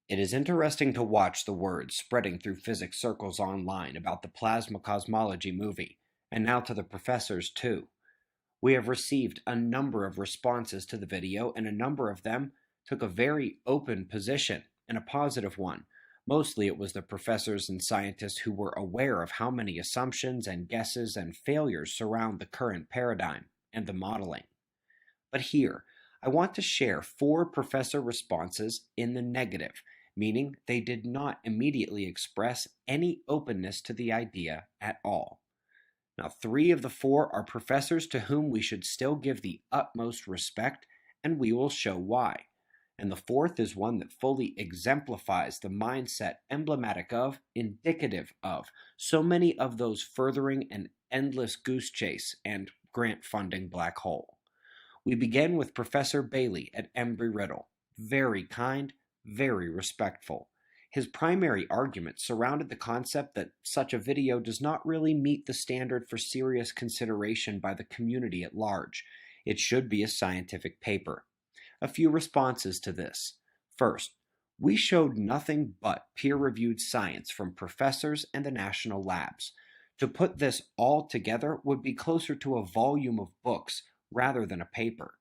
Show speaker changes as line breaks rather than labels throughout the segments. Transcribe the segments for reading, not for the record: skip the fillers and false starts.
It is interesting to watch the words spreading through physics circles online about the plasma cosmology movie, and now to the professors too. We have received a number of responses to the video, and a number of them took a very open position and a positive one. Mostly it was the professors and scientists who were aware of how many assumptions and guesses and failures surround the current paradigm and the modeling. But here, I want to share 4 professor responses in the negative, meaning they did not immediately express any openness to the idea at all. Now, 3 of the 4 are professors to whom we should still give the utmost respect, and we will show why. And the 4th is one that fully exemplifies the mindset emblematic of, indicative of, so many of those furthering an endless goose chase and grant funding black hole. We begin with Professor Bailey at Embry-Riddle. Very kind, very respectful. His primary argument surrounded the concept that such a video does not really meet the standard for serious consideration by the community at large. It should be a scientific paper. A few responses to this. First, we showed nothing but peer-reviewed science from professors and the national labs. To put this all together would be closer to a volume of books rather than a paper.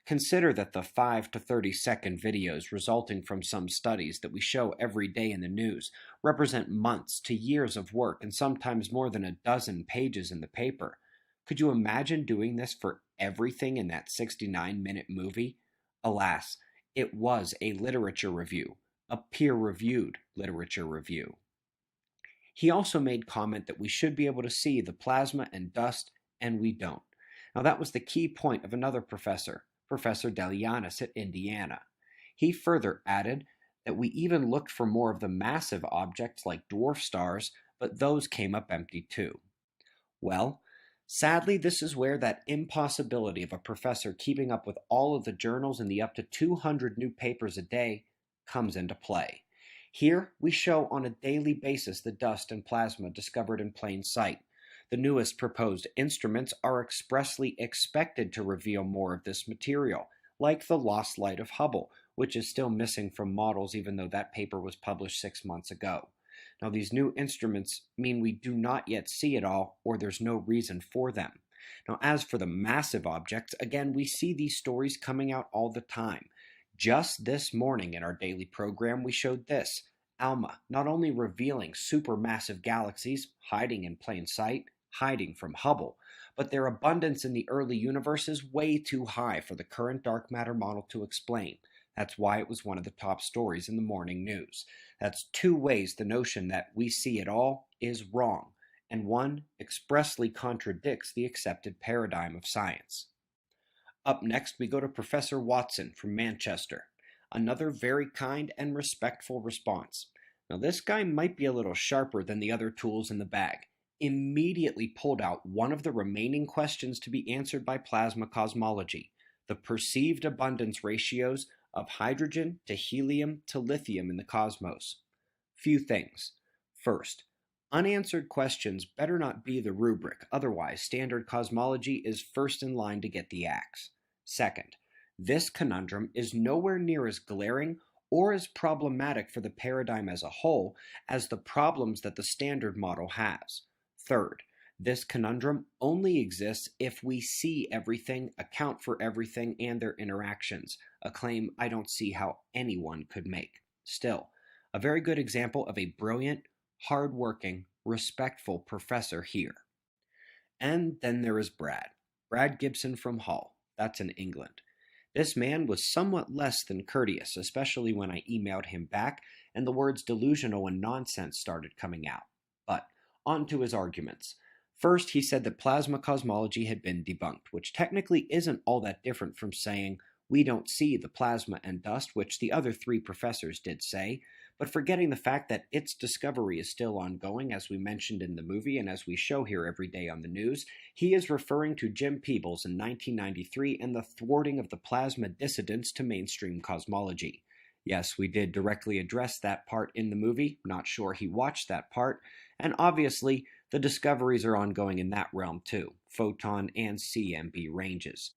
Consider that the 5 to 30-second videos resulting from some studies that we show every day in the news represent months to years of work and sometimes more than a dozen pages in the paper. Could you imagine doing this for everything in that 69-minute movie? Alas, it was a literature review, a peer-reviewed literature review. He also made comment that we should be able to see the plasma and dust, and we don't. Now that was the key point of another professor, Professor Delianis at Indiana. He further added that we even looked for more of the massive objects like dwarf stars, but those came up empty too. Well, sadly, this is where that impossibility of a professor keeping up with all of the journals and the up to 200 new papers a day comes into play. Here, we show on a daily basis the dust and plasma discovered in plain sight. The newest proposed instruments are expressly expected to reveal more of this material, like the lost light of Hubble, which is still missing from models even though that paper was published 6 months ago. Now, these new instruments mean we do not yet see it all, or there's no reason for them. Now, as for the massive objects, again, we see these stories coming out all the time. Just this morning in our daily program, we showed this. ALMA not only revealing supermassive galaxies hiding in plain sight, hiding from Hubble, but their abundance in the early universe is way too high for the current dark matter model to explain. That's why it was one of the top stories in the morning news. That's 2 ways the notion that we see it all is wrong, and one expressly contradicts the accepted paradigm of science. Up next, we go to Professor Watson from Manchester. Another very kind and respectful response. Now, this guy might be a little sharper than the other tools in the bag. Immediately pulled out one of the remaining questions to be answered by plasma cosmology, the perceived abundance ratios of hydrogen to helium to lithium in the cosmos. Few things. First, unanswered questions better not be the rubric, otherwise standard cosmology is first in line to get the axe. Second, this conundrum is nowhere near as glaring or as problematic for the paradigm as a whole as the problems that the standard model has. Third, this conundrum only exists if we see everything, account for everything, and their interactions, a claim I don't see how anyone could make. Still, a very good example of a brilliant, hard-working, respectful professor here. And then there is Brad Gibson from Hull. That's in England. This man was somewhat less than courteous, especially when I emailed him back and the words delusional and nonsense started coming out. But on to his arguments. First, he said that plasma cosmology had been debunked, which technically isn't all that different from saying we don't see the plasma and dust, which the other 3 professors did say, but forgetting the fact that its discovery is still ongoing, as we mentioned in the movie and as we show here every day on the news. He is referring to Jim Peebles in 1993 and the thwarting of the plasma dissidents to mainstream cosmology. Yes, we did directly address that part in the movie. Not sure he watched that part. And obviously, the discoveries are ongoing in that realm too, photon and CMB ranges.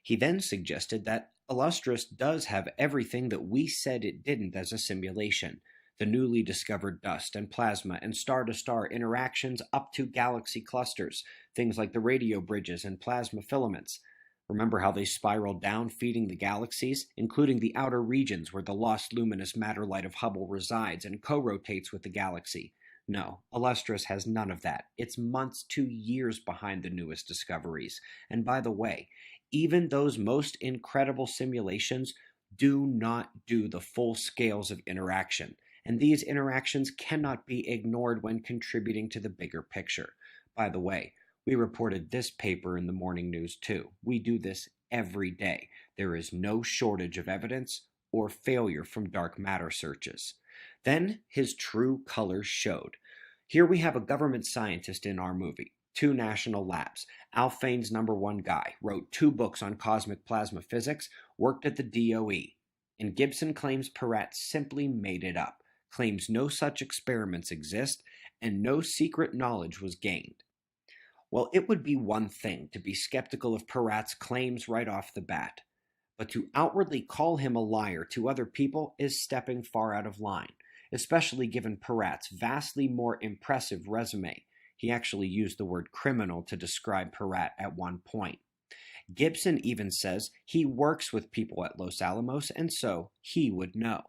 He then suggested that Illustris does have everything that we said it didn't as a simulation. The newly discovered dust and plasma and star-to-star interactions up to galaxy clusters, things like the radio bridges and plasma filaments. Remember how they spiral down, feeding the galaxies, including the outer regions where the lost luminous matter light of Hubble resides and co-rotates with the galaxy. No, Illustris has none of that. It's months to years behind the newest discoveries. And by the way, even those most incredible simulations do not do the full scales of interaction, and these interactions cannot be ignored when contributing to the bigger picture. By the way, we reported this paper in the morning news too. We do this every day. There is no shortage of evidence or failure from dark matter searches. Then his true colors showed. Here we have a government scientist in our movie, 2 national labs. Al Fane's #1 guy, wrote 2 books on cosmic plasma physics, worked at the DOE. And Gibson claims Peratt simply made it up, claims no such experiments exist, and no secret knowledge was gained. Well, it would be one thing to be skeptical of Peratt's claims right off the bat, but to outwardly call him a liar to other people is stepping far out of line, especially given Peratt's vastly more impressive resume. He actually used the word criminal to describe Peratt at one point. Gibson even says he works with people at Los Alamos, and so he would know.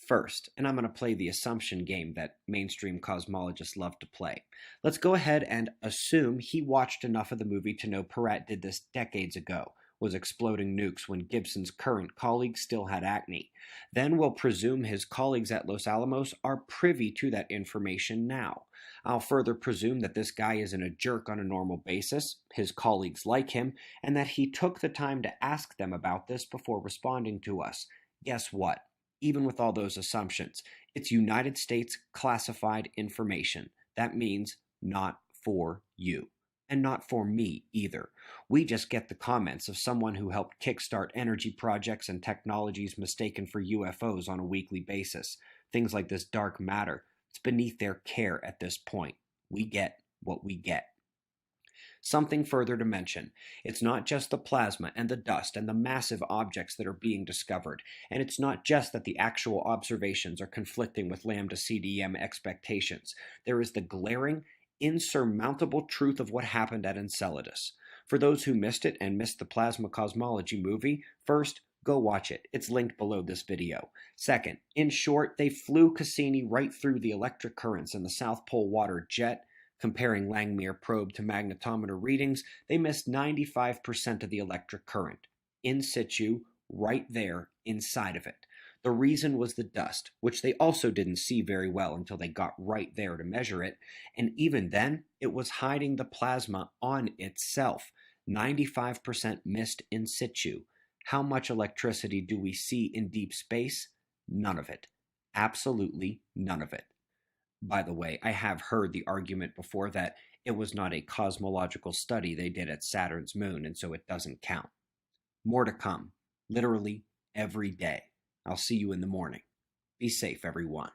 First, and I'm going to play the assumption game that mainstream cosmologists love to play. Let's go ahead and assume he watched enough of the movie to know Peratt did this decades ago, was exploding nukes when Gibson's current colleagues still had acne. Then we'll presume his colleagues at Los Alamos are privy to that information now. I'll further presume that this guy isn't a jerk on a normal basis, his colleagues like him, and that he took the time to ask them about this before responding to us. Guess what? Even with all those assumptions, it's United States classified information. That means not for you. And not for me either. We just get the comments of someone who helped kickstart energy projects and technologies mistaken for UFOs on a weekly basis. Things like this dark matter. It's beneath their care at this point. We get what we get. Something further to mention. It's not just the plasma and the dust and the massive objects that are being discovered, and it's not just that the actual observations are conflicting with Lambda CDM expectations. There is the glaring, insurmountable truth of what happened at Enceladus. For those who missed it and missed the plasma cosmology movie, first, go watch it. It's linked below this video. Second, in short, they flew Cassini right through the electric currents in the South Pole water jet. Comparing Langmuir probe to magnetometer readings, they missed 95% of the electric current, in situ, right there, inside of it. The reason was the dust, which they also didn't see very well until they got right there to measure it, and even then, it was hiding the plasma on itself. 95% missed in situ. How much electricity do we see in deep space? None of it. Absolutely none of it. By the way, I have heard the argument before that it was not a cosmological study they did at Saturn's moon, and so it doesn't count. More to come, literally every day. I'll see you in the morning. Be safe, everyone.